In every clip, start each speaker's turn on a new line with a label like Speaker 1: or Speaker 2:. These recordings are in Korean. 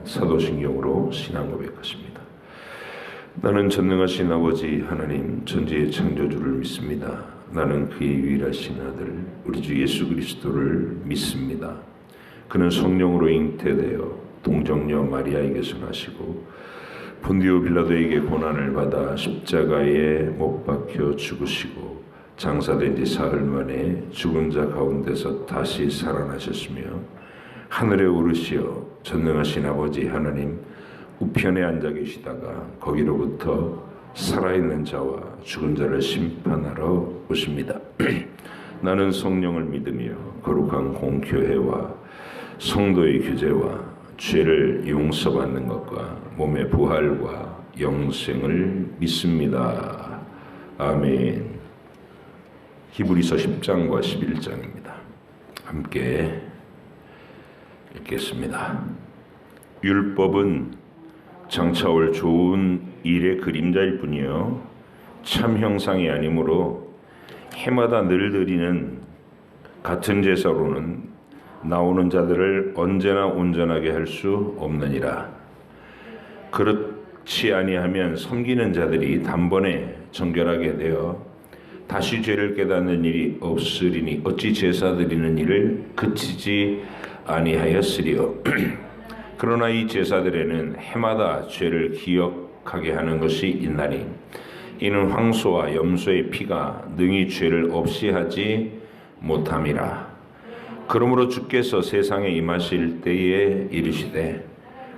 Speaker 1: 사도신경으로 신앙 고백하십니다. 나는 전능하신 아버지 하나님 전지의 창조주를 믿습니다. 나는 그의 유일하신 아들 우리 주 예수 그리스도를 믿습니다. 그는 성령으로 잉태되어 동정녀 마리아에게서 나시고 본디오 빌라도에게 고난을 받아 십자가에 못 박혀 죽으시고 장사된 지 사흘 만에 죽은 자 가운데서 다시 살아나셨으며 하늘에 오르시어 전능하신 아버지 하나님 우편에 앉아 계시다가 거기로부터 살아있는 자와 죽은 자를 심판하러 오십니다. 나는 성령을 믿으며 거룩한 공교회와 성도의 교제와 죄를 용서받는 것과 몸의 부활과 영생을 믿습니다. 아멘. 히브리서 10장과 11장입니다. 함께 읽겠습니다. 율법은 장차올 좋은 일의 그림자일 뿐이요 참 형상이 아니므로 해마다 늘 드리는 같은 제사로는 나오는 자들을 언제나 온전하게 할 수 없느니라. 그렇지 아니하면 섬기는 자들이 단번에 정결하게 되어 다시 죄를 깨닫는 일이 없으리니 어찌 제사 드리는 일을 그치지 아니하였으리요. 그러나 이 제사들에는 해마다 죄를 기억하게 하는 것이 있나니 이는 황소와 염소의 피가 능히 죄를 없이 하지 못함이라. 그러므로 주께서 세상에 임하실 때에 이르시되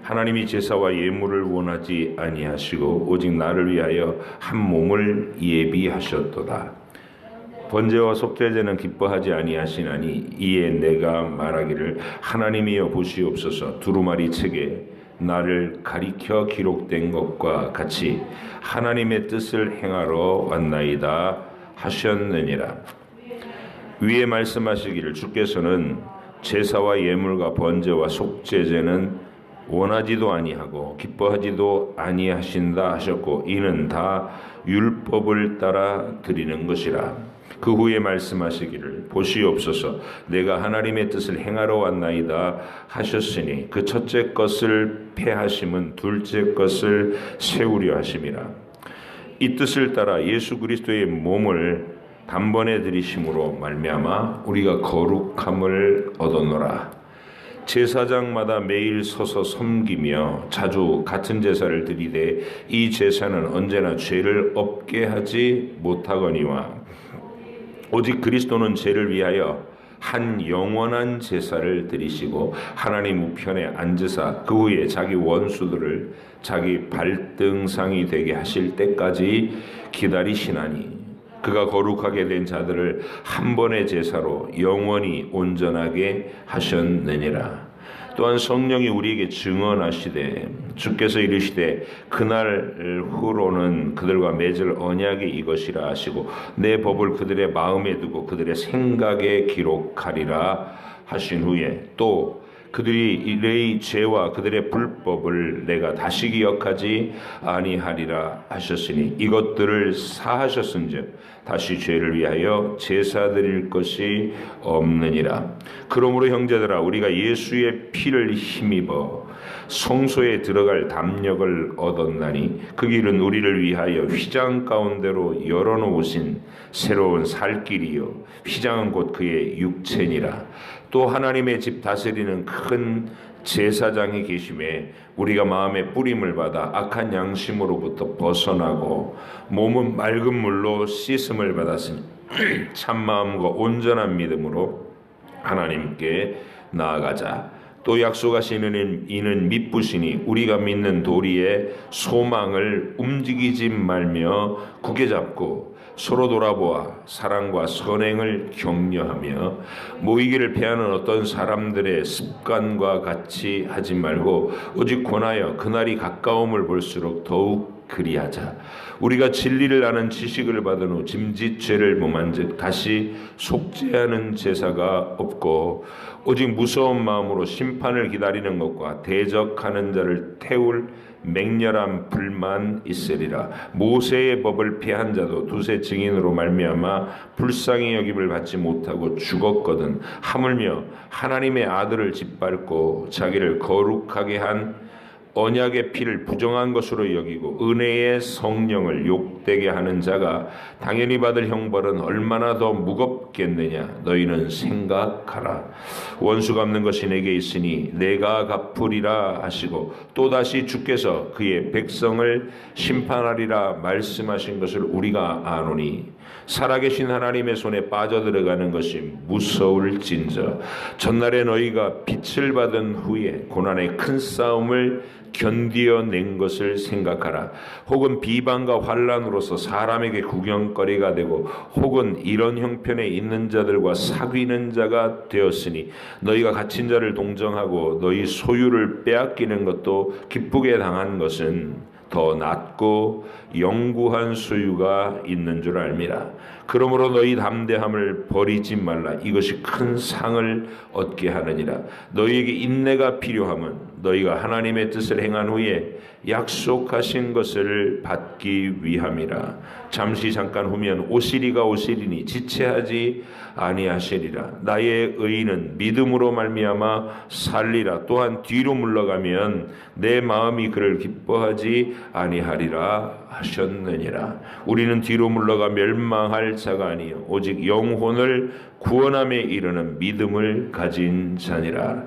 Speaker 1: 하나님이 제사와 예물을 원하지 아니하시고 오직 나를 위하여 한 몸을 예비하셨도다. 번제와 속죄제는 기뻐하지 아니하시나니 이에 내가 말하기를 하나님이여 보시옵소서 두루마리 책에 나를 가리켜 기록된 것과 같이 하나님의 뜻을 행하러 왔나이다 하셨느니라. 위에 말씀하시기를 주께서는 제사와 예물과 번제와 속죄제는 원하지도 아니하고 기뻐하지도 아니하신다 하셨고 이는 다 율법을 따라 드리는 것이라. 그 후에 말씀하시기를 보시옵소서 내가 하나님의 뜻을 행하러 왔나이다 하셨으니 그 첫째 것을 폐하심은 둘째 것을 세우려 하심이라. 이 뜻을 따라 예수 그리스도의 몸을 단번에 드리심으로 말미암아 우리가 거룩함을 얻었노라. 제사장마다 매일 서서 섬기며 자주 같은 제사를 드리되 이 제사는 언제나 죄를 없게 하지 못하거니와 오직 그리스도는 죄를 위하여 한 영원한 제사를 드리시고 하나님 우편에 앉으사 그 후에 자기 원수들을 자기 발등상이 되게 하실 때까지 기다리시나니 그가 거룩하게 된 자들을 한 번의 제사로 영원히 온전하게 하셨느니라. 또한 성령이 우리에게 증언하시되 주께서 이르시되 그날 후로는 그들과 맺을 언약이 이것이라 하시고 내 법을 그들의 마음에 두고 그들의 생각에 기록하리라 하신 후에 또 그들이 이의 죄와 그들의 불법을 내가 다시 기억하지 아니하리라 하셨으니 이것들을 사하셨은즉 다시 죄를 위하여 제사 드릴 것이 없느니라. 그러므로 형제들아 우리가 예수의 피를 힘입어 성소에 들어갈 담력을 얻었나니 그 길은 우리를 위하여 휘장 가운데로 열어놓으신 새로운 살 길이요 휘장은 곧 그의 육체니라. 또 하나님의 집 다스리는 큰 제사장이 계심에 우리가 마음의 뿌림을 받아 악한 양심으로부터 벗어나고 몸은 맑은 물로 씻음을 받았으니 참마음과 온전한 믿음으로 하나님께 나아가자. 또 약속하시는 이는 믿으시니 우리가 믿는 도리의 소망을 움직이지 말며 굳게 잡고 서로 돌아보아 사랑과 선행을 격려하며 모이기를 패하는 어떤 사람들의 습관과 같이 하지 말고 오직 권하여 그날이 가까움을 볼수록 더욱 그리하자. 우리가 진리를 아는 지식을 받은 후 짐짓 죄를 범한즉 다시 속죄하는 제사가 없고 오직 무서운 마음으로 심판을 기다리는 것과 대적하는 자를 태울 맹렬한 불만 있으리라. 모세의 법을 피한 자도 두세 증인으로 말미암아 불쌍히 여김을 받지 못하고 죽었거든. 하물며 하나님의 아들을 짓밟고 자기를 거룩하게 한 언약의 피를 부정한 것으로 여기고 은혜의 성령을 욕되게 하는 자가 당연히 받을 형벌은 얼마나 더 무겁겠느냐. 너희는 생각하라. 원수 갚는 것이 내게 있으니 내가 갚으리라 하시고 또다시 주께서 그의 백성을 심판하리라 말씀하신 것을 우리가 아노니 살아계신 하나님의 손에 빠져들어가는 것이 무서울진저. 전날에 너희가 빛을 받은 후에 고난의 큰 싸움을 견디어낸 것을 생각하라. 혹은 비방과 환난으로서 사람에게 구경거리가 되고 혹은 이런 형편에 있는 자들과 사귀는 자가 되었으니 너희가 갇힌 자를 동정하고 너희 소유를 빼앗기는 것도 기쁘게 당한 것은 더 낫고 영구한 소유가 있는 줄 알미라. 그러므로 너희 담대함을 버리지 말라. 이것이 큰 상을 얻게 하느니라. 너희에게 인내가 필요함은 너희가 하나님의 뜻을 행한 후에 약속하신 것을 받기 위함이라. 잠시 잠깐 후면 오시리가 오시리니 지체하지 아니하시리라. 나의 의인은 믿음으로 말미암아 살리라. 또한 뒤로 물러가면 내 마음이 그를 기뻐하지 아니하리라 하셨느니라. 우리는 뒤로 물러가 멸망할 자가 아니요 오직 영혼을 구원함에 이르는 믿음을 가진 자니라.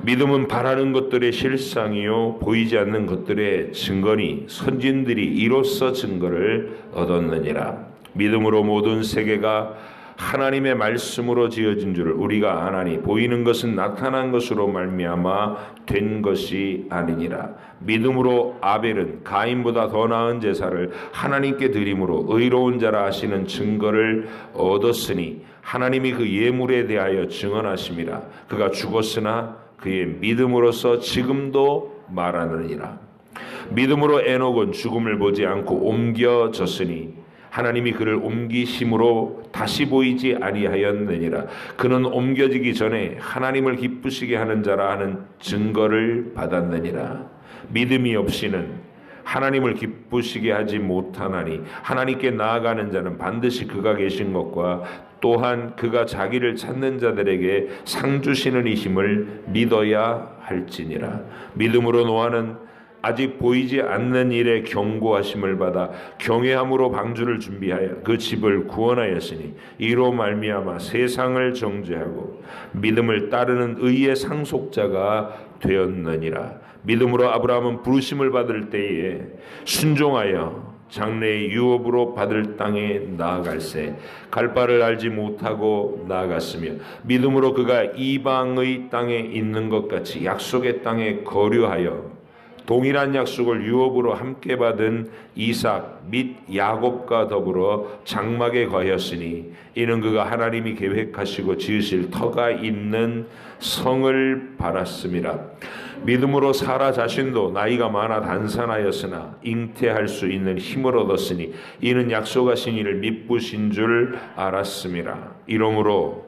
Speaker 1: 믿음은 바라는 것들의 실상이요 보이지 않는 것들의 증거니 선진들이 이로써 증거를 얻었느니라. 믿음으로 모든 세계가 하나님의 말씀으로 지어진 줄을 우리가 아나니 보이는 것은 나타난 것으로 말미암아 된 것이 아니니라. 믿음으로 아벨은 가인보다 더 나은 제사를 하나님께 드림으로 의로운 자라 하시는 증거를 얻었으니 하나님이 그 예물에 대하여 증언하심이라. 그가 죽었으나 그의 믿음으로서 지금도 말하느니라. 믿음으로 에녹은 죽음을 보지 않고 옮겨졌으니 하나님이 그를 옮기심으로 다시 보이지 아니하였느니라. 그는 옮겨지기 전에 하나님을 기쁘시게 하는 자라 하는 증거를 받았느니라. 믿음이 없이는 하나님을 기쁘시게 하지 못하나니 하나님께 나아가는 자는 반드시 그가 계신 것과 또한 그가 자기를 찾는 자들에게 상 주시는 이심을 믿어야 할지니라. 믿음으로 노아는 아직 보이지 않는 일에 경고하심을 받아 경외함으로 방주를 준비하여 그 집을 구원하였으니 이로 말미암아 세상을 정죄하고 믿음을 따르는 의의 상속자가 되었느니라. 믿음으로 아브라함은 부르심을 받을 때에 순종하여 장래의 유업으로 받을 땅에 나아갈새 갈 바를 알지 못하고 나아갔으며 믿음으로 그가 이방의 땅에 있는 것 같이 약속의 땅에 거류하여 동일한 약속을 유업으로 함께 받은 이삭 및 야곱과 더불어 장막에 거하였으니 이는 그가 하나님이 계획하시고 지으실 터가 있는 성을 바랐음이라. 믿음으로 사라 자신도 나이가 많아 단산하였으나 잉태할 수 있는 힘을 얻었으니 이는 약속하신 이를 미쁘신 줄 알았음이라. 이러므로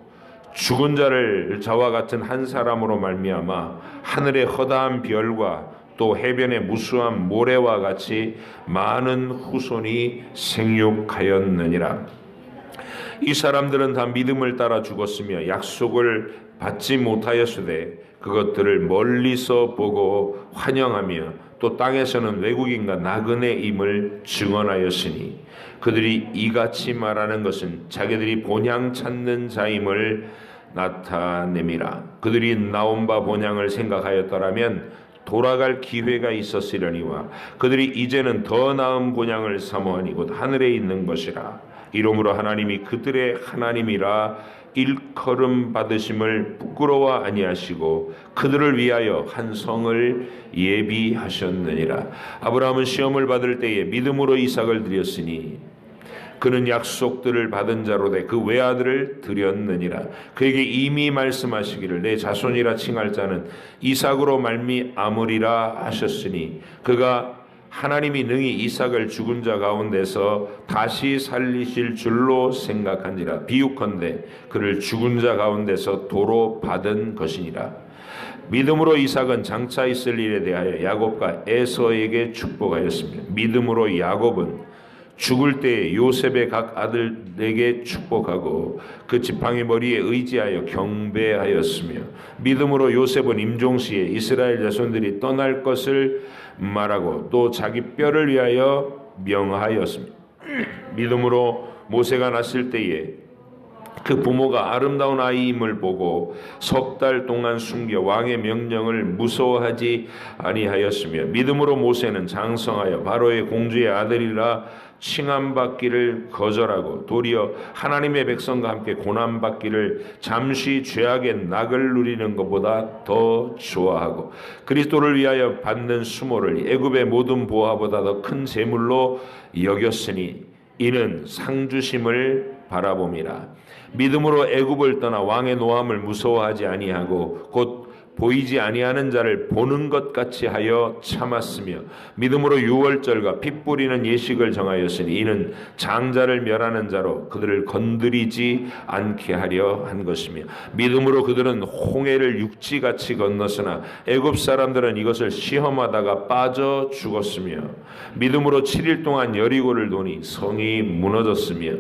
Speaker 1: 죽은 자를 저와 같은 한 사람으로 말미암아 하늘의 허다한 별과 또 해변의 무수한 모래와 같이 많은 후손이 생육하였느니라. 이 사람들은 다 믿음을 따라 죽었으며 약속을 받지 못하였으되 그것들을 멀리서 보고 환영하며 또 땅에서는 외국인과 나그네임을 증언하였으니 그들이 이같이 말하는 것은 자기들이 본향 찾는 자임을 나타냄이라. 그들이 나온 바 본향을 생각하였더라면 돌아갈 기회가 있었으려니와 그들이 이제는 더 나은 본향을 사모하니 곧 하늘에 있는 것이라. 이러므로 하나님이 그들의 하나님이라 일컬음 받으심을 부끄러워 아니하시고 그들을 위하여 한 성을 예비하셨느니라. 아브라함은 시험을 받을 때에 믿음으로 이삭을 드렸으니 그는 약속들을 받은 자로 돼 그 외아들을 드렸느니라. 그에게 이미 말씀하시기를 내 자손이라 칭할 자는 이삭으로 말미암으리라 하셨으니 그가 하나님이 능히 이삭을 죽은 자 가운데서 다시 살리실 줄로 생각한지라. 비유컨대 그를 죽은 자 가운데서 도로 받은 것이니라. 믿음으로 이삭은 장차 있을 일에 대하여 야곱과 에서에게 축복하였으며 믿음으로 야곱은 죽을 때에 요셉의 각 아들에게 축복하고 그 지팡이 머리에 의지하여 경배하였으며 믿음으로 요셉은 임종시에 이스라엘 자손들이 떠날 것을 말하고 또 자기 뼈를 위하여 명하였으며 믿음으로 모세가 났을 때에 그 부모가 아름다운 아이임을 보고 석 달 동안 숨겨 왕의 명령을 무서워하지 아니하였으며 믿음으로 모세는 장성하여 바로의 공주의 아들이라 칭함받기를 거절하고 도리어 하나님의 백성과 함께 고난받기를 잠시 죄악의 낙을 누리는 것보다 더 좋아하고 그리스도를 위하여 받는 수모를 애굽의 모든 보화보다 더 큰 재물로 여겼으니 이는 상주심을 바라봄이라. 믿음으로 애굽을 떠나 왕의 노함을 무서워하지 아니하고 곧 보이지 아니하는 자를 보는 것 같이 하여 참았으며 믿음으로 유월절과 피 뿌리는 예식을 정하였으니 이는 장자를 멸하는 자로 그들을 건드리지 않게 하려 한 것이며 믿음으로 그들은 홍해를 육지같이 건넜으나 애굽 사람들은 이것을 시험하다가 빠져 죽었으며 믿음으로 7일 동안 여리고를 도니 성이 무너졌으며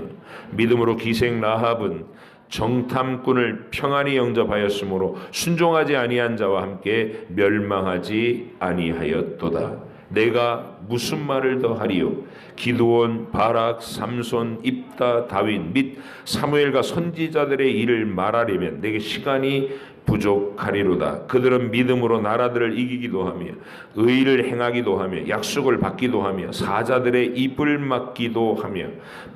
Speaker 1: 믿음으로 기생 라합은 정탐꾼을 평안히 영접하였으므로 순종하지 아니한 자와 함께 멸망하지 아니하였도다. 내가 무슨 말을 더 하리요? 기드온, 바락, 삼손, 입다, 다윗 및 사무엘과 선지자들의 일을 말하려면 내게 시간이 부족하리로다. 그들은 믿음으로 나라들을 이기기도 하며 의를 행하기도 하며 약속을 받기도 하며 사자들의 입을 막기도 하며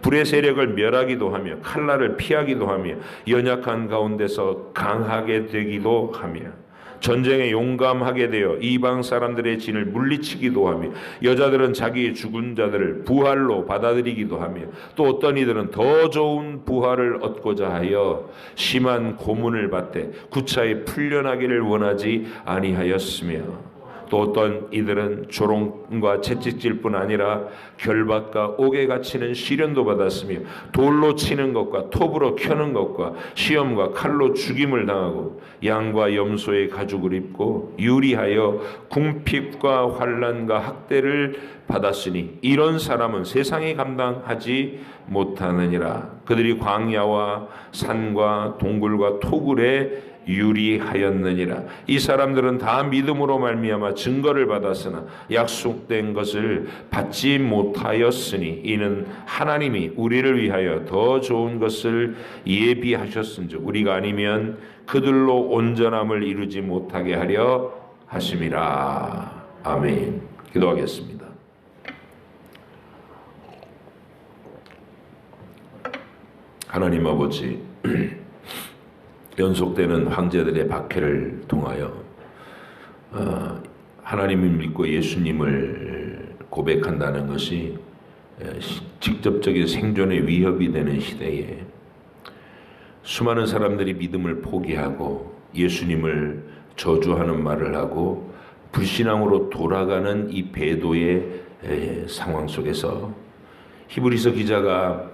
Speaker 1: 불의 세력을 멸하기도 하며 칼날을 피하기도 하며 연약한 가운데서 강하게 되기도 하며 전쟁에 용감하게 되어 이방 사람들의 진을 물리치기도 하며 여자들은 자기의 죽은 자들을 부활로 받아들이기도 하며 또 어떤 이들은 더 좋은 부활을 얻고자 하여 심한 고문을 받되 구차히 풀려나기를 원하지 아니하였으며 또 어떤 이들은 조롱과 채찍질 뿐 아니라 결박과 옥에 갇히는 시련도 받았으며 돌로 치는 것과 톱으로 켜는 것과 시험과 칼로 죽임을 당하고 양과 염소의 가죽을 입고 유리하여 궁핍과 환난과 학대를 받았으니 이런 사람은 세상이 감당하지 못하느니라. 그들이 광야와 산과 동굴과 토굴에 유리하였느니라. 이 사람들은 다 믿음으로 말미암아 증거를 받았으나 약속된 것을 받지 못하였으니 이는 하나님이 우리를 위하여 더 좋은 것을 예비하셨은즉 우리가 아니면 그들로 온전함을 이루지 못하게 하려 하심이라. 아멘. 기도하겠습니다. 하나님 아버지, 연속되는 황제들의 박해를 통하여 하나님을 믿고 예수님을 고백한다는 것이 직접적인 생존의 위협이 되는 시대에 수많은 사람들이 믿음을 포기하고 예수님을 저주하는 말을 하고 불신앙으로 돌아가는 이 배도의 상황 속에서 히브리서 기자가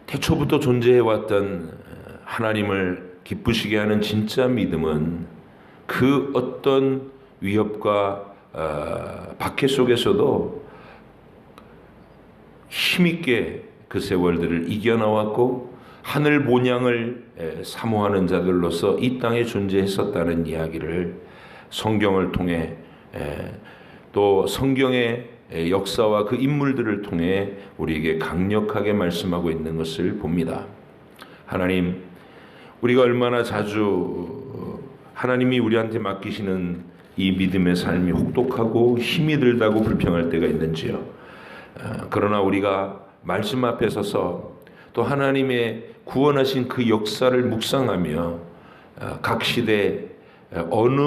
Speaker 1: 태초부터 존재해왔던 하나님을 기쁘시게 하는 진짜 믿음은 그 어떤 위협과 박해 속에서도 힘있게 그 세월들을 이겨나왔고 하늘 본향을 사모하는 자들로서 이 땅에 존재했었다는 이야기를 성경을 통해 또 성경의 역사와 그 인물들을 통해 우리에게 강력하게 말씀하고 있는 것을 봅니다. 하나님, 우리가 얼마나 자주 하나님이 우리한테 맡기시는 이 믿음의 삶이 혹독하고 힘이 들다고 불평할 때가 있는지요. 그러나 우리가 말씀 앞에 서서 또 하나님의 구원하신 그 역사를 묵상하며 각 시대 어느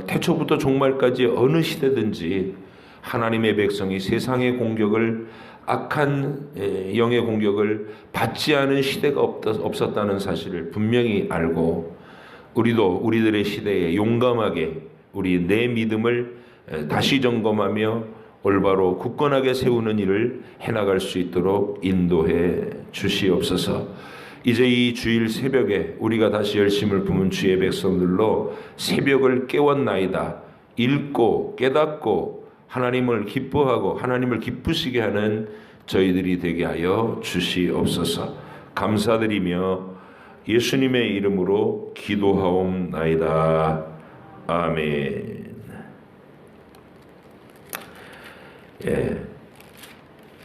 Speaker 1: 태초부터 종말까지 어느 시대든지 하나님의 백성이 세상의 공격을 악한 영의 공격을 받지 않은 시대가 없었다는 사실을 분명히 알고 우리도 우리들의 시대에 용감하게 우리 내 믿음을 다시 점검하며 올바로 굳건하게 세우는 일을 해나갈 수 있도록 인도해 주시옵소서. 이제 이 주일 새벽에 우리가 다시 열심을 품은 주의 백성들로 새벽을 깨웠나이다. 읽고 깨닫고 하나님을 기뻐하고 하나님을 기쁘시게 하는 저희들이 되게 하여 주시옵소서. 감사드리며 예수님의 이름으로 기도하옵나이다. 아멘.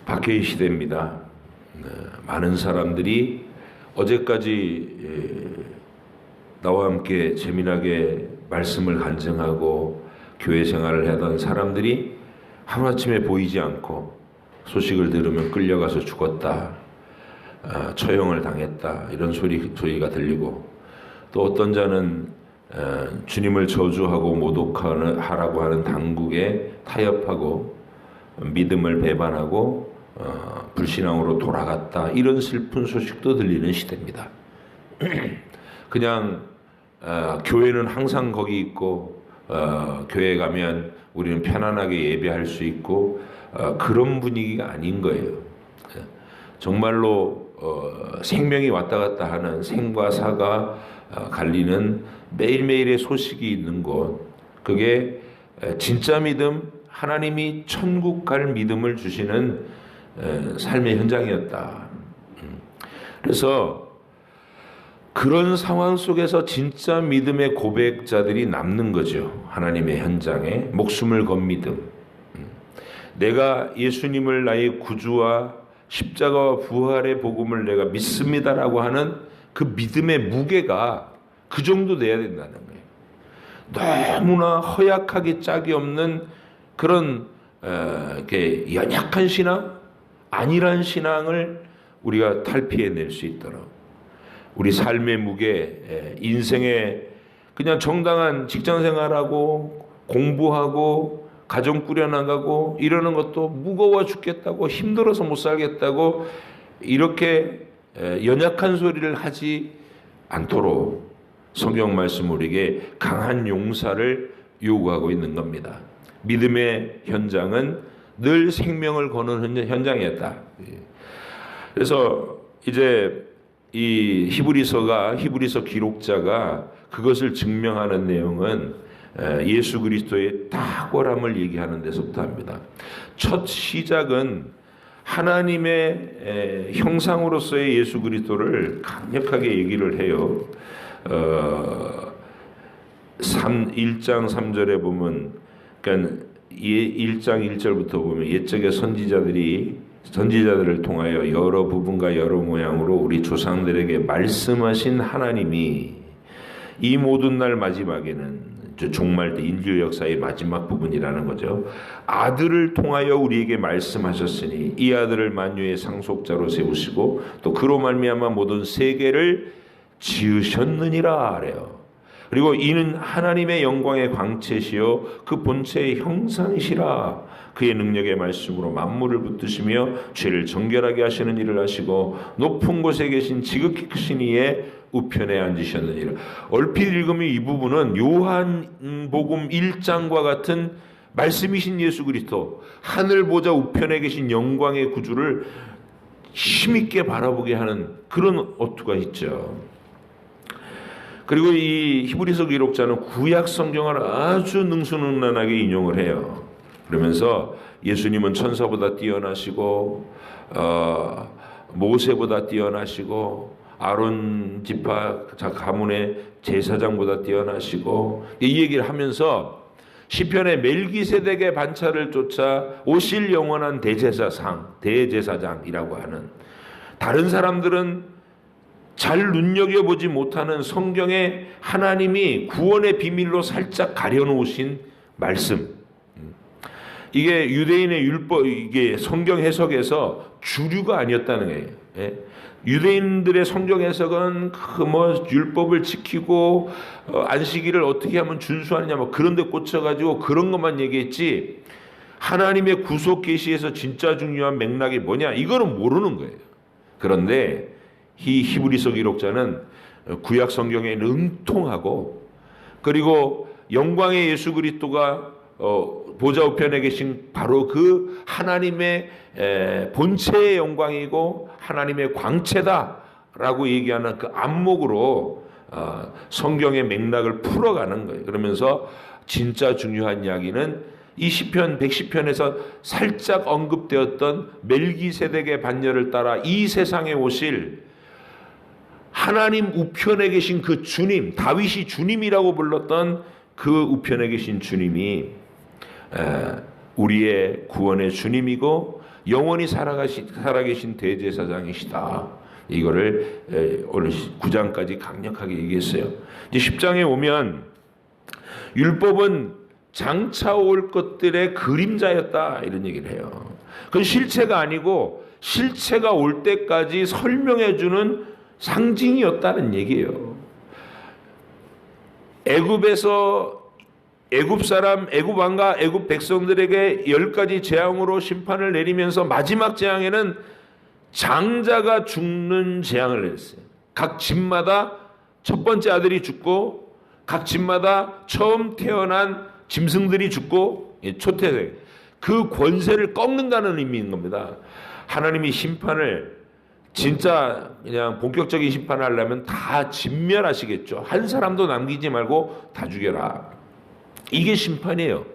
Speaker 1: 박해의 시대입니다. 많은 사람들이 어제까지 나와 함께 재미나게 말씀을 간증하고 교회 생활을 하던 사람들이 하루아침에 보이지 않고 소식을 들으면 끌려가서 죽었다, 처형을 당했다, 이런 소리가 들리고, 또 어떤 자는 주님을 저주하고 모독하라고 하는 당국에 타협하고 믿음을 배반하고 불신앙으로 돌아갔다, 이런 슬픈 소식도 들리는 시대입니다. 그냥 교회는 항상 거기 있고 교회 가면 우리는 편안하게 예배할 수 있고 그런 분위기가 아닌 거예요. 정말로 생명이 왔다 갔다 하는 생과 사가 갈리는 매일매일의 소식이 있는 곳, 그게 진짜 믿음, 하나님이 천국 갈 믿음을 주시는 삶의 현장이었다. 그래서 그런 상황 속에서 진짜 믿음의 고백자들이 남는 거죠. 하나님의 현장에 목숨을 건 믿음. 내가 예수님을 나의 구주와 십자가와 부활의 복음을 내가 믿습니다라고 하는 그 믿음의 무게가 그 정도 돼야 된다는 거예요. 너무나 허약하기 짝이 없는 그런 이렇게 연약한 신앙, 안일한 신앙을 우리가 탈피해낼 수 있도록 우리 삶의 무게, 인생에 그냥 정당한 직장생활하고 공부하고 가정 꾸려나가고 이러는 것도 무거워 죽겠다고, 힘들어서 못 살겠다고 이렇게 연약한 소리를 하지 않도록 성경 말씀 우리에게 강한 용사를 요구하고 있는 겁니다. 믿음의 현장은 늘 생명을 거는 현장이었다. 그래서 이제 이 히브리서 기록자가 그것을 증명하는 내용은 예수 그리스도의 탁월함을 얘기하는 데서부터 합니다. 첫 시작은 하나님의 형상으로서의 예수 그리스도를 강력하게 얘기를 해요. 1장 3절에 보면, 그러니까 1장 1절부터 보면 옛적의 선지자들을 통하여 여러 부분과 여러 모양으로 우리 조상들에게 말씀하신 하나님이 이 모든 날 마지막에는 종말 때 인류 역사의 마지막 부분이라는 거죠. 아들을 통하여 우리에게 말씀하셨으니 이 아들을 만유의 상속자로 세우시고 또 그로 말미암아 모든 세계를 지으셨느니라 하래요. 그리고 이는 하나님의 영광의 광채시요 그 본체의 형상이시라. 그의 능력의 말씀으로 만물을 붙드시며 죄를 정결하게 하시는 일을 하시고 높은 곳에 계신 지극히 크신 이의 우편에 앉으셨느니라. 얼핏 읽으면 이 부분은 요한복음 1장과 같은 말씀이신 예수 그리스도, 하늘 보좌 우편에 계신 영광의 구주를 힘있게 바라보게 하는 그런 어투가 있죠. 그리고 이 히브리서 기록자는 구약 성경을 아주 능수능란하게 인용을 해요. 그러면서 예수님은 천사보다 뛰어나시고 모세보다 뛰어나시고 아론 지파 가문의 제사장보다 뛰어나시고 이 얘기를 하면서 시편의 멜기세덱의 반차를 쫓아 오실 영원한 대제사장이라고 하는, 다른 사람들은 잘 눈여겨보지 못하는 성경에 하나님이 구원의 비밀로 살짝 가려놓으신 말씀, 이게 유대인의 율법, 이게 성경 해석에서 주류가 아니었다는 거예요. 유대인들의 성경 해석은 율법을 지키고 안식일을 어떻게 하면 준수하느냐 그런 데 꽂혀가지고 그런 것만 얘기했지, 하나님의 구속 계시에서 진짜 중요한 맥락이 뭐냐 이거는 모르는 거예요. 그런데 이 히브리서 기록자는 구약 성경에 능통하고, 그리고 영광의 예수 그리스도가 보좌 우편에 계신 바로 그 하나님의 본체의 영광이고 하나님의 광채다라고 얘기하는 그 안목으로 성경의 맥락을 풀어가는 거예요. 그러면서 진짜 중요한 이야기는 이 시편 110편에서 살짝 언급되었던 멜기세덱의 반열을 따라 이 세상에 오실 하나님 우편에 계신 그 주님, 다윗이 주님이라고 불렀던 그 우편에 계신 주님이 우리의 구원의 주님이고 영원히 살아계신 대제사장이시다. 이거를 오늘 9장까지 강력하게 얘기했어요. 이제 10장에 오면 율법은 장차 올 것들의 그림자였다 이런 얘기를 해요. 그건 실체가 아니고 실체가 올 때까지 설명해주는 상징이었다는 얘기예요. 애굽에서 애굽 사람, 애굽 왕과 애굽 백성들에게 10가지 재앙으로 심판을 내리면서 마지막 재앙에는 장자가 죽는 재앙을 내렸어요. 각 집마다 첫 번째 아들이 죽고 각 집마다 처음 태어난 짐승들이 죽고 초태생 그 권세를 꺾는다는 의미인 겁니다. 하나님이 심판을 진짜 그냥 본격적인 심판을 하려면 다 진멸하시겠죠. 한 사람도 남기지 말고 다 죽여라. 이게 심판이에요.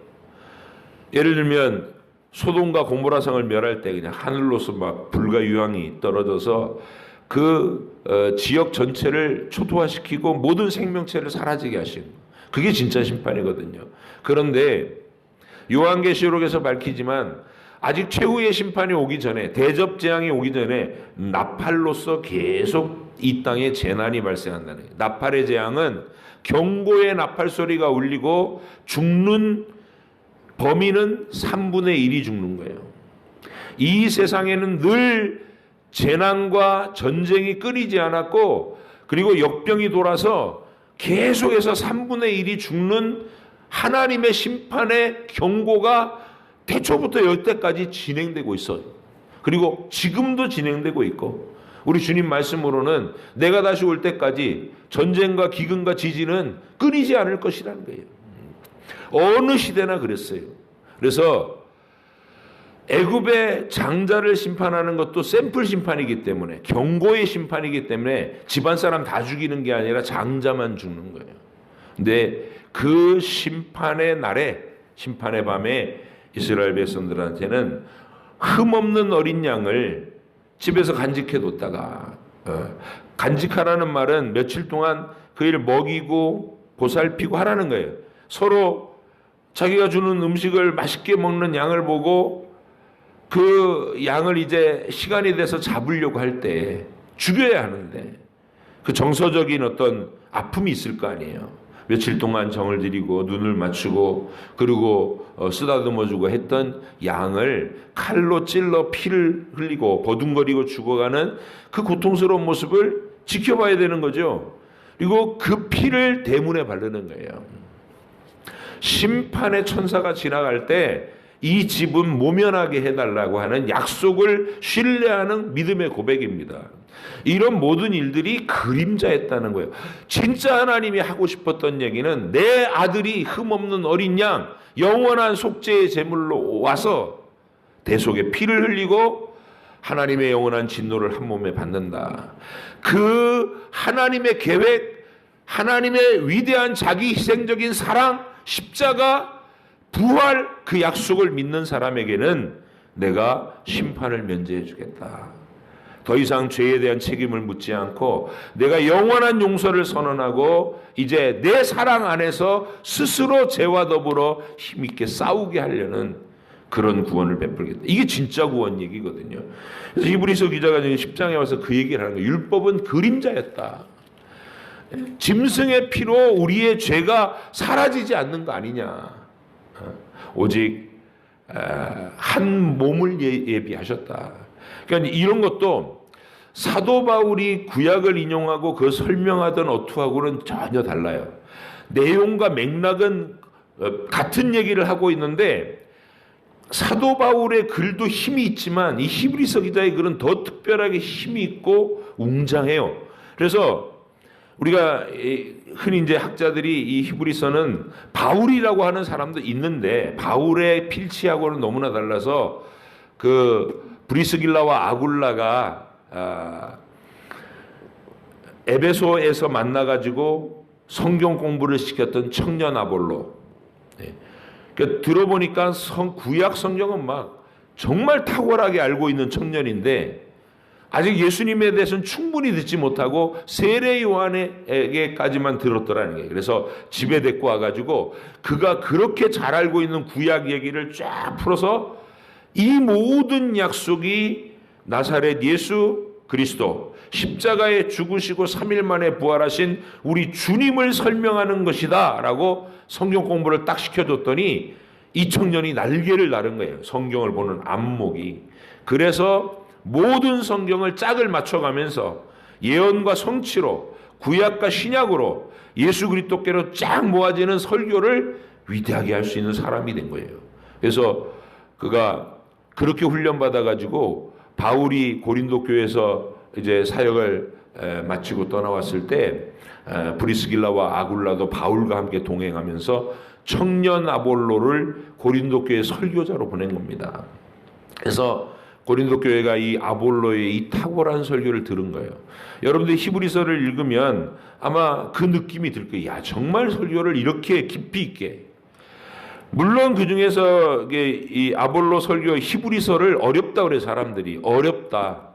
Speaker 1: 예를 들면 소돔과 고모라 성을 멸할 때 그냥 하늘로서 막 불과 유황이 떨어져서 그 지역 전체를 초토화시키고 모든 생명체를 사라지게 하신 그게 진짜 심판이거든요. 그런데 요한계시록에서 밝히지만 아직 최후의 심판이 오기 전에 대접재앙이 오기 전에 나팔로서 계속 이 땅에 재난이 발생한다는 거예요. 나팔의 재앙은 경고의 나팔 소리가 울리고 죽는 범인은 3분의 1이 죽는 거예요. 이 세상에는 늘 재난과 전쟁이 끊이지 않았고 그리고 역병이 돌아서 계속해서 3분의 1이 죽는 하나님의 심판의 경고가 태초부터 여태까지 진행되고 있어요. 그리고 지금도 진행되고 있고 우리 주님 말씀으로는 내가 다시 올 때까지 전쟁과 기근과 지진은 끊이지 않을 것이라는 거예요. 어느 시대나 그랬어요. 그래서 애굽의 장자를 심판하는 것도 샘플 심판이기 때문에 경고의 심판이기 때문에 집안 사람 다 죽이는 게 아니라 장자만 죽는 거예요. 근데 그 심판의 날에 심판의 밤에 이스라엘 백성들한테는 흠없는 어린 양을 집에서 간직해 뒀다가 간직하라는 말은 며칠 동안 그 일을 먹이고 보살피고 하라는 거예요. 서로 자기가 주는 음식을 맛있게 먹는 양을 보고 그 양을 이제 시간이 돼서 잡으려고 할 때 죽여야 하는데 그 정서적인 어떤 아픔이 있을 거 아니에요. 며칠 동안 정을 들이고 눈을 맞추고 그리고 쓰다듬어주고 했던 양을 칼로 찔러 피를 흘리고 버둥거리고 죽어가는 그 고통스러운 모습을 지켜봐야 되는 거죠. 그리고 그 피를 대문에 바르는 거예요. 심판의 천사가 지나갈 때 이 집은 모면하게 해달라고 하는 약속을 신뢰하는 믿음의 고백입니다. 이런 모든 일들이 그림자였다는 거예요. 진짜 하나님이 하고 싶었던 얘기는 내 아들이 흠없는 어린 양 영원한 속죄의 제물로 와서 대속의 피를 흘리고 하나님의 영원한 진노를 한 몸에 받는다. 그 하나님의 계획, 하나님의 위대한 자기 희생적인 사랑, 십자가, 부활 그 약속을 믿는 사람에게는 내가 심판을 면제해 주겠다. 더 이상 죄에 대한 책임을 묻지 않고 내가 영원한 용서를 선언하고 이제 내 사랑 안에서 스스로 죄와 더불어 힘있게 싸우게 하려는 그런 구원을 베풀겠다. 이게 진짜 구원 얘기거든요. 그래서 히브리서 기자가 10장에 와서 그 얘기를 하는 거예요. 율법은 그림자였다. 짐승의 피로 우리의 죄가 사라지지 않는 거 아니냐. 오직 한 몸을 예비하셨다. 그러니까 이런 것도 사도 바울이 구약을 인용하고 그 설명하던 어투하고는 전혀 달라요. 내용과 맥락은 같은 얘기를 하고 있는데 사도 바울의 글도 힘이 있지만 이 히브리서 기자의 글은 더 특별하게 힘이 있고 웅장해요. 그래서 우리가 흔히 이제 학자들이 이 히브리서는 바울이라고 하는 사람도 있는데 바울의 필치하고는 너무나 달라서 그 브리스길라와 아굴라가 에베소에서 만나가지고 성경 공부를 시켰던 청년 아볼로. 그러니까 들어보니까 구약 성경은 막 정말 탁월하게 알고 있는 청년인데 아직 예수님에 대해서는 충분히 듣지 못하고 세례 요한에게까지만 들었더라는 거예요. 그래서 집에 데리고 와가지고 그가 그렇게 잘 알고 있는 구약 얘기를 쫙 풀어서 이 모든 약속이 나사렛 예수 그리스도 십자가에 죽으시고 3일 만에 부활하신 우리 주님을 설명하는 것이다 라고 성경 공부를 딱 시켜줬더니 이 청년이 날개를 달은 거예요. 성경을 보는 안목이. 그래서 모든 성경을 짝을 맞춰가면서 예언과 성취로 구약과 신약으로 예수 그리스도께로 쫙 모아지는 설교를 위대하게 할 수 있는 사람이 된 거예요. 그래서 그가 그렇게 훈련받아 가지고 바울이 고린도 교회에서 이제 사역을 마치고 떠나왔을 때 브리스길라와 아굴라도 바울과 함께 동행하면서 청년 아볼로를 고린도 교회 설교자로 보낸 겁니다. 그래서 고린도 교회가 이 아볼로의 이 탁월한 설교를 들은 거예요. 여러분들 히브리서를 읽으면 아마 그 느낌이 들 거예요. 야, 정말 설교를 이렇게 깊이 있게. 물론 그 중에서 이 아볼로 설교 히브리서를 어렵다고 그래요. 사람들이 어렵다.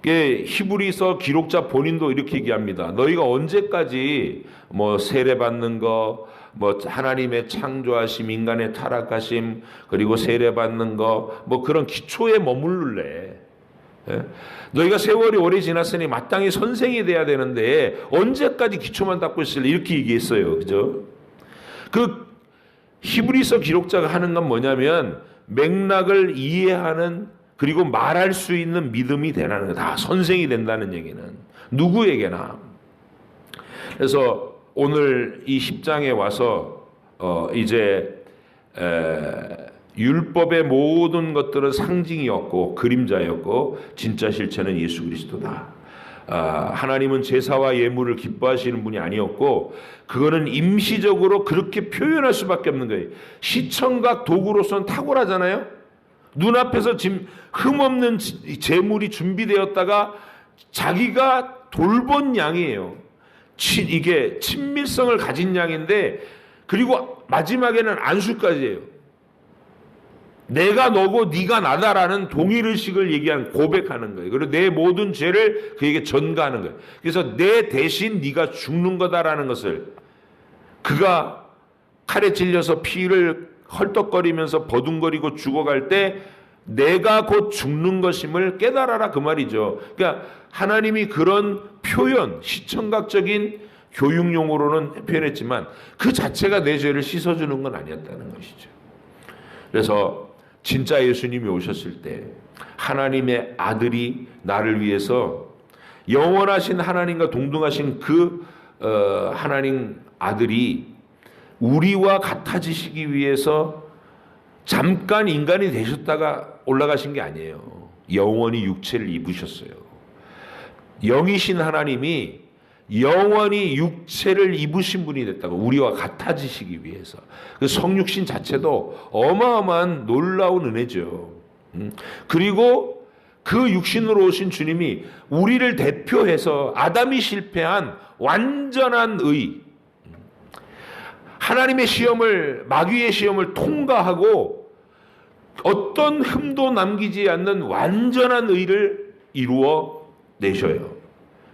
Speaker 1: 히브리서 기록자 본인도 이렇게 얘기합니다. 너희가 언제까지 뭐 세례 받는 거, 뭐 하나님의 창조하심, 인간의 타락하심, 그리고 세례 받는 거, 뭐 그런 기초에 머무를래. 예? 너희가 세월이 오래 지났으니 마땅히 선생이 돼야 되는데 언제까지 기초만 닦고 있을래? 이렇게 얘기했어요. 그죠? 그 히브리서 기록자가 하는 건 뭐냐면 맥락을 이해하는 그리고 말할 수 있는 믿음이 되라는 거. 다 선생이 된다는 얘기는 누구에게나. 그래서 오늘 이 10장에 와서 이제 율법의 모든 것들은 상징이었고 그림자였고 진짜 실체는 예수 그리스도다. 하나님은 제사와 예물을 기뻐하시는 분이 아니었고 그거는 임시적으로 그렇게 표현할 수밖에 없는 거예요. 시청각 도구로서는 탁월하잖아요. 눈앞에서 흠없는 제물이 준비되었다가 자기가 돌본 양이에요. 이게 친밀성을 가진 양인데 그리고 마지막에는 안수까지예요. 내가 너고 네가 나다라는 동일의식을 얘기하는 고백하는 거예요. 그리고 내 모든 죄를 그에게 전가하는 거예요. 그래서 내 대신 네가 죽는 거다라는 것을 그가 칼에 찔려서 피를 헐떡거리면서 버둥거리고 죽어갈 때 내가 곧 죽는 것임을 깨달아라 그 말이죠. 그러니까 하나님이 그런 표현, 시청각적인 교육용으로는 표현했지만 그 자체가 내 죄를 씻어주는 건 아니었다는 것이죠. 그래서 진짜 예수님이 오셨을 때 하나님의 아들이 나를 위해서 영원하신 하나님과 동등하신 그 하나님 아들이 우리와 같아지시기 위해서 잠깐 인간이 되셨다가 올라가신 게 아니에요. 영원히 육체를 입으셨어요. 영이신 하나님이 영원히 육체를 입으신 분이 됐다고 우리와 같아지시기 위해서. 그 성육신 자체도 어마어마한 놀라운 은혜죠. 그리고 그 육신으로 오신 주님이 우리를 대표해서 아담이 실패한 완전한 의, 하나님의 시험을, 마귀의 시험을 통과하고 어떤 흠도 남기지 않는 완전한 의를 이루어 내셔요.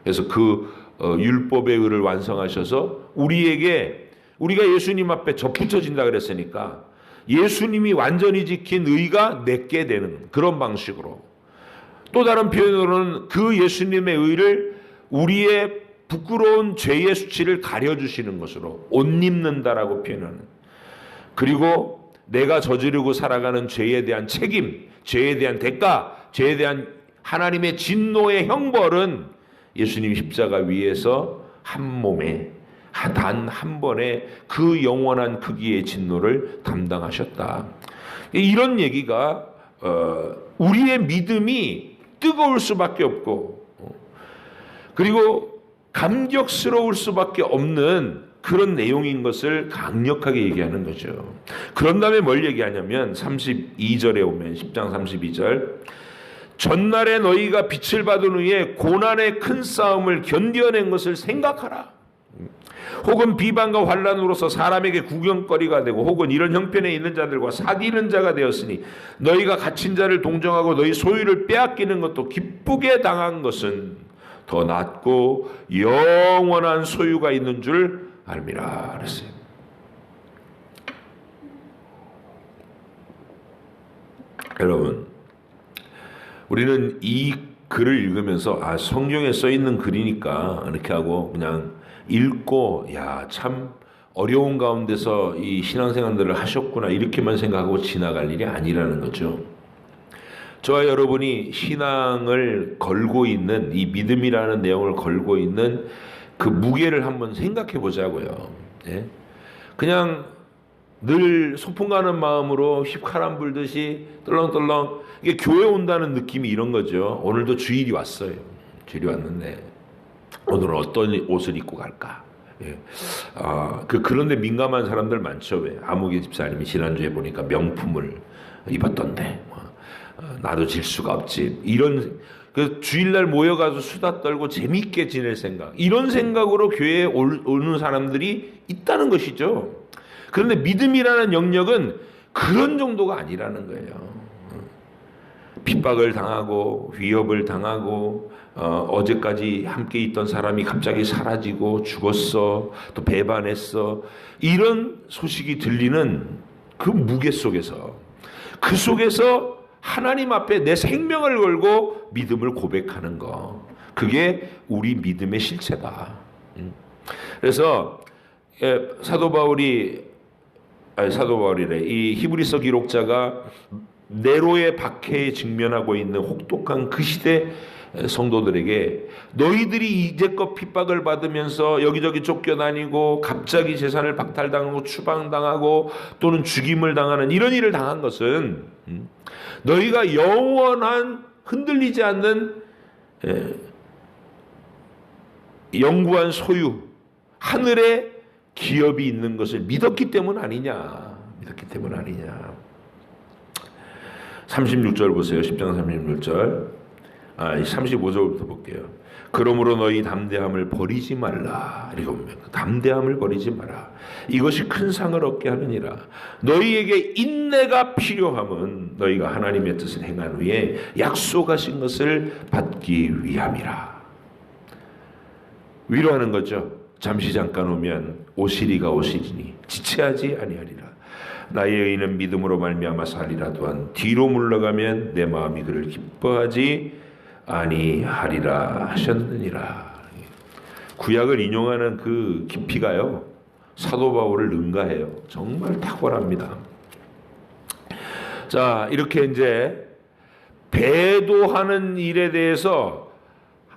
Speaker 1: 그래서 그 율법의 의를 완성하셔서 우리가 예수님 앞에 접붙여진다 그랬으니까 예수님이 완전히 지킨 의가 내게 되는 그런 방식으로, 또 다른 표현으로는 그 예수님의 의를 우리의 부끄러운 죄의 수치를 가려주시는 것으로 옷 입는다라고 표현하는, 그리고 내가 저지르고 살아가는 죄에 대한 책임, 죄에 대한 대가, 죄에 대한 하나님의 진노의 형벌은 예수님 십자가 위에서 한 몸에 단 한 번에 그 영원한 크기의 진노를 담당하셨다. 이런 얘기가 우리의 믿음이 뜨거울 수밖에 없고, 그리고 감격스러울 수밖에 없는 그런 내용인 것을 강력하게 얘기하는 거죠. 그런 다음에 뭘 얘기하냐면 32절에 오면 10장 32절 전날에 너희가 빛을 받은 후에 고난의 큰 싸움을 견뎌낸 것을 생각하라. 혹은 비방과 환난으로서 사람에게 구경거리가 되고 혹은 이런 형편에 있는 자들과 사귀는 자가 되었으니 너희가 갇힌 자를 동정하고 너희 소유를 빼앗기는 것도 기쁘게 당한 것은 더 낫고 영원한 소유가 있는 줄 알미라 그랬어요. 여러분, 우리는 이 글을 읽으면서 성경에 써 있는 글이니까 이렇게 하고 그냥 읽고 참 어려운 가운데서 이 신앙생활들을 하셨구나 이렇게만 생각하고 지나갈 일이 아니라는 거죠. 저와 여러분이 신앙을 걸고 있는 이 믿음이라는 내용을 걸고 있는 그 무게를 한번 생각해 보자고요. 그냥 늘 소풍 가는 마음으로 휘파람 불듯이 떨렁떨렁 이게 교회 온다는 느낌이 이런 거죠. 오늘도 주일이 왔어요. 주일이 왔는데 오늘은 어떤 옷을 입고 갈까? 그런데 민감한 사람들 많죠. 왜? 아무개 집사님이 지난주에 보니까 명품을 입었던데 나도 질 수가 없지. 이런 그 주일날 모여가서 수다 떨고 재미있게 지낼 생각, 이런 생각으로 교회에 오는 사람들이 있다는 것이죠. 그런데 믿음이라는 영역은 그런 정도가 아니라는 거예요. 핍박을 당하고 위협을 당하고 어제까지 함께 있던 사람이 갑자기 사라지고 죽었어, 또 배반했어, 이런 소식이 들리는 그 무게 속에서, 그 속에서 하나님 앞에 내 생명을 걸고 믿음을 고백하는 거, 그게 우리 믿음의 실체다. 그래서 사도 바울이래, 이 히브리서 기록자가 네로의 박해에 직면하고 있는 혹독한 그 시대 성도들에게 너희들이 이제껏 핍박을 받으면서 여기저기 쫓겨다니고 갑자기 재산을 박탈당하고 추방당하고 또는 죽임을 당하는 이런 일을 당한 것은 너희가 영원한 흔들리지 않는 영구한 소유, 하늘에 기업이 있는 것을 믿었기 때문 아니냐. 36절 보세요. 10장 36절. 35절부터 볼게요. 그러므로 너희 담대함을 버리지 말라. 담대함을 버리지 마라. 이것이 큰 상을 얻게 하느니라. 너희에게 인내가 필요함은 너희가 하나님의 뜻을 행한 후에 약속하신 것을 받기 위함이라. 위로하는 거죠. 잠시 잠깐 오면 오시리가 오시리니 지체하지 아니하리라. 나의 의인은 믿음으로 말미암아 살리라. 또한 뒤로 물러가면 내 마음이 그를 기뻐하지 아니하리라 하셨느니라. 구약을 인용하는 그 깊이가요, 사도 바울을 능가해요. 정말 탁월합니다. 자, 이렇게 이제 배도하는 일에 대해서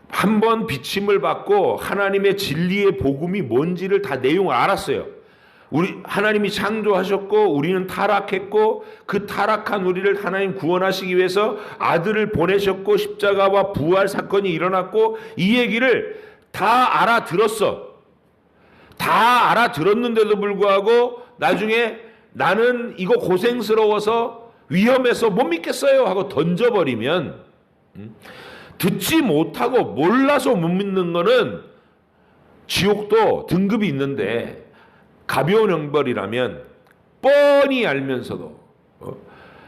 Speaker 1: 한번 비침을 받고 하나님의 진리의 복음이 뭔지를 다 내용을 알았어요. 우리 하나님이 창조하셨고 우리는 타락했고 그 타락한 우리를 하나님 구원하시기 위해서 아들을 보내셨고 십자가와 부활 사건이 일어났고 이 얘기를 다 알아들었어. 다 알아들었는데도 불구하고 나중에 나는 이거 고생스러워서 위험해서 못 믿겠어요 하고 던져버리면, 듣지 못하고 몰라서 못 믿는 거는 지옥도 등급이 있는데 가벼운 형벌이라면 뻔히 알면서도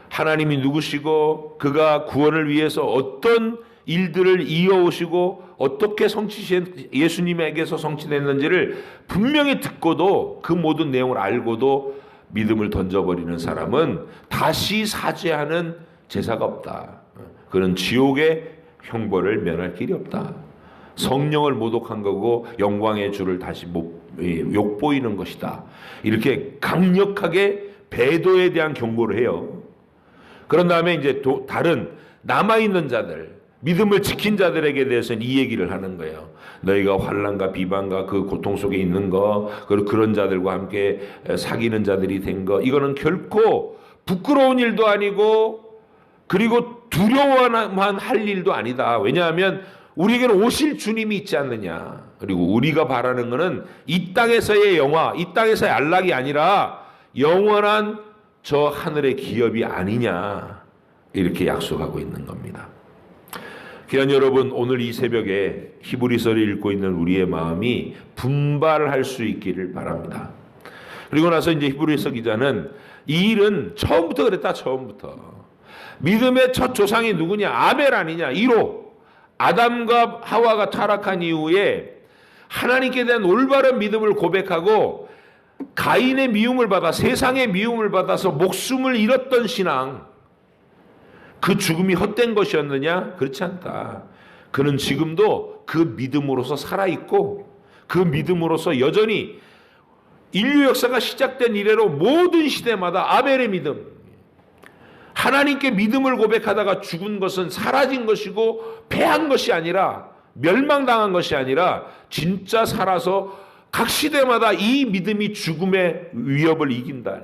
Speaker 1: 하나님이 누구시고 그가 구원을 위해서 어떤 일들을 이어오시고 어떻게 예수님에게서 성취됐는지를 분명히 듣고도 그 모든 내용을 알고도 믿음을 던져버리는 사람은 다시 사죄하는 제사가 없다. 그는 지옥의 형벌을 면할 길이 없다. 성령을 모독한 거고 영광의 주를 다시 욕보이는 것이다. 이렇게 강력하게 배도에 대한 경고를 해요. 그런 다음에 이제 다른 남아있는 자들, 믿음을 지킨 자들에게 대해서는 이 얘기를 하는 거예요. 너희가 환난과 비방과 그 고통 속에 있는 거, 그리고 그런 자들과 함께 사귀는 자들이 된 거, 이거는 결코 부끄러운 일도 아니고 그리고 두려워만 할 일도 아니다. 왜냐하면 우리에게는 오실 주님이 있지 않느냐. 그리고 우리가 바라는 것은 이 땅에서의 영화, 이 땅에서의 안락이 아니라 영원한 저 하늘의 기업이 아니냐, 이렇게 약속하고 있는 겁니다. 귀한 여러분, 오늘 이 새벽에 히브리서를 읽고 있는 우리의 마음이 분발할 수 있기를 바랍니다. 그리고 나서 이제 히브리서 기자는 이 일은 처음부터 그랬다. 처음부터 믿음의 첫 조상이 누구냐? 아벨 아니냐? 1호 아담과 하와가 타락한 이후에 하나님께 대한 올바른 믿음을 고백하고 가인의 미움을 받아, 세상의 미움을 받아서 목숨을 잃었던 신앙, 그 죽음이 헛된 것이었느냐? 그렇지 않다. 그는 지금도 그 믿음으로서 살아있고 그 믿음으로서 여전히 인류 역사가 시작된 이래로 모든 시대마다 아벨의 믿음, 하나님께 믿음을 고백하다가 죽은 것은 사라진 것이고 패한 것이 아니라, 멸망당한 것이 아니라 진짜 살아서 각 시대마다 이 믿음이 죽음의 위협을 이긴다.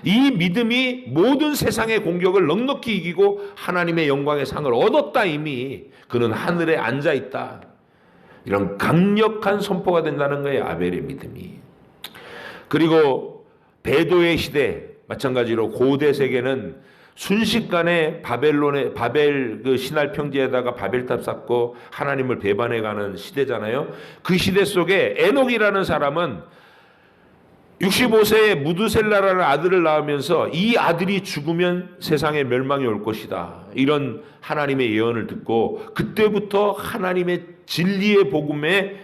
Speaker 1: 이 믿음이 모든 세상의 공격을 넉넉히 이기고 하나님의 영광의 상을 얻었다. 이미 그는 하늘에 앉아있다. 이런 강력한 선포가 된다는 거예요, 아벨의 믿음이. 그리고 배도의 시대, 마찬가지로 고대 세계는 순식간에 바벨 그 신할 평지에다가 바벨탑 쌓고 하나님을 배반해가는 시대잖아요. 그 시대 속에 에녹이라는 사람은 65세에 무드셀라라는 아들을 낳으면서 이 아들이 죽으면 세상에 멸망이 올 것이다, 이런 하나님의 예언을 듣고 그때부터 하나님의 진리의 복음에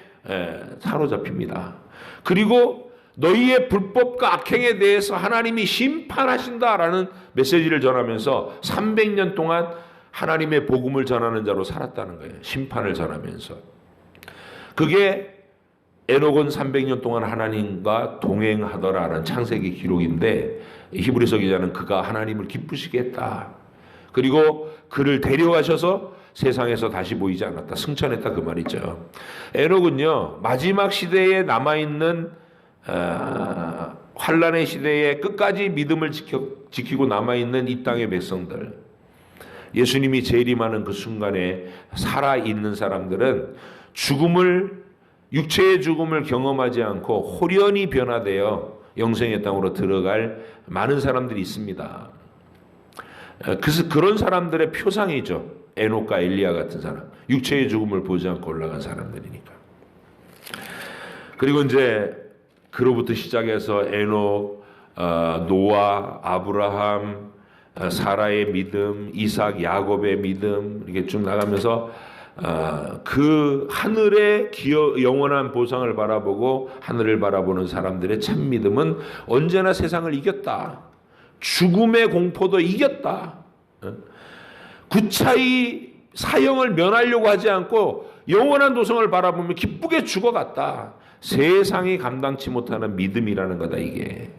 Speaker 1: 사로잡힙니다. 그리고 너희의 불법과 악행에 대해서 하나님이 심판하신다라는 메시지를 전하면서 300년 동안 하나님의 복음을 전하는 자로 살았다는 거예요. 심판을 전하면서. 그게 에녹은 300년 동안 하나님과 동행하더라라는 창세기 기록인데, 히브리서 기자는 그가 하나님을 기쁘시게 했다. 그리고 그를 데려가셔서 세상에서 다시 보이지 않았다, 승천했다, 그 말이죠. 에녹은요, 마지막 시대에 남아있는 환란의 시대에 끝까지 믿음을 지키고 남아있는 이 땅의 백성들, 예수님이 재림하는 그 순간에 살아있는 사람들은 육체의 죽음을 경험하지 않고 홀연히 변화되어 영생의 땅으로 들어갈 많은 사람들이 있습니다. 그래서 그런 사람들의 표상이죠, 에녹과 엘리야 같은 사람, 육체의 죽음을 보지 않고 올라간 사람들이니까. 그리고 이제 그로부터 시작해서 에녹, 노아, 아브라함, 사라의 믿음, 이삭, 야곱의 믿음, 이렇게 쭉 나가면서 그 하늘의 영원한 보상을 바라보고 하늘을 바라보는 사람들의 참 믿음은 언제나 세상을 이겼다. 죽음의 공포도 이겼다. 구차히 사형을 면하려고 하지 않고 영원한 도성을 바라보며 기쁘게 죽어갔다. 세상이 감당치 못하는 믿음이라는 거다, 이게.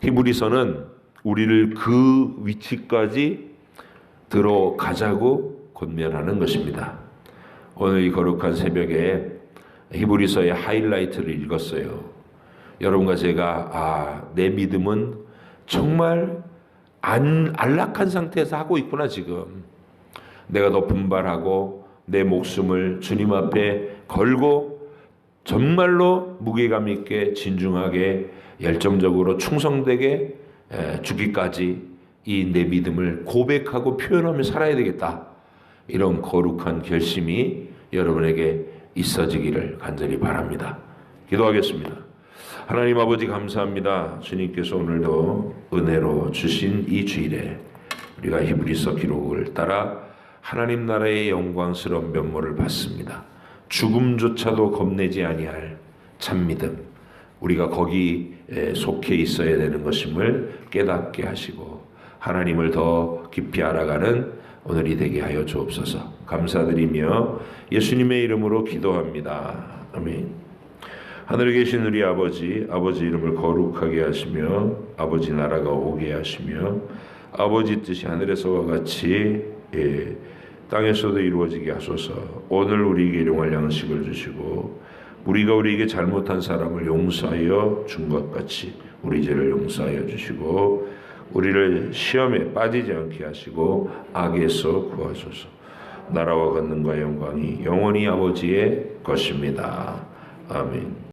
Speaker 1: 히브리서는 우리를 그 위치까지 들어가자고 권면하는 것입니다. 오늘 이 거룩한 새벽에 히브리서의 하이라이트를 읽었어요. 여러분과 제가 내 믿음은 정말 안락한 상태에서 하고 있구나. 지금 내가 더 분발하고 내 목숨을 주님 앞에 걸고 정말로 무게감 있게 진중하게 열정적으로 충성되게 죽기까지 이 내 믿음을 고백하고 표현하며 살아야 되겠다. 이런 거룩한 결심이 여러분에게 있어지기를 간절히 바랍니다. 기도하겠습니다. 하나님 아버지, 감사합니다. 주님께서 오늘도 은혜로 주신 이 주일에 우리가 히브리서 기록을 따라 하나님 나라의 영광스러운 면모를 봤습니다. 죽음조차도 겁내지 아니할 참믿음, 우리가 거기에 속해 있어야 되는 것임을 깨닫게 하시고 하나님을 더 깊이 알아가는 오늘이 되게 하여 주옵소서. 감사드리며 예수님의 이름으로 기도합니다. 아멘. 하늘에 계신 우리 아버지, 아버지 이름을 거룩하게 하시며 아버지 나라가 오게 하시며 아버지 뜻이 하늘에서와 같이 땅에서도 이루어지게 하소서. 오늘 우리에게 일용할 양식을 주시고 우리가 우리에게 잘못한 사람을 용서하여 준 것 같이 우리 죄를 용서하여 주시고 우리를 시험에 빠지지 않게 하시고 악에서 구하소서. 나라와 권능과 영광이 영원히 아버지의 것입니다. 아멘.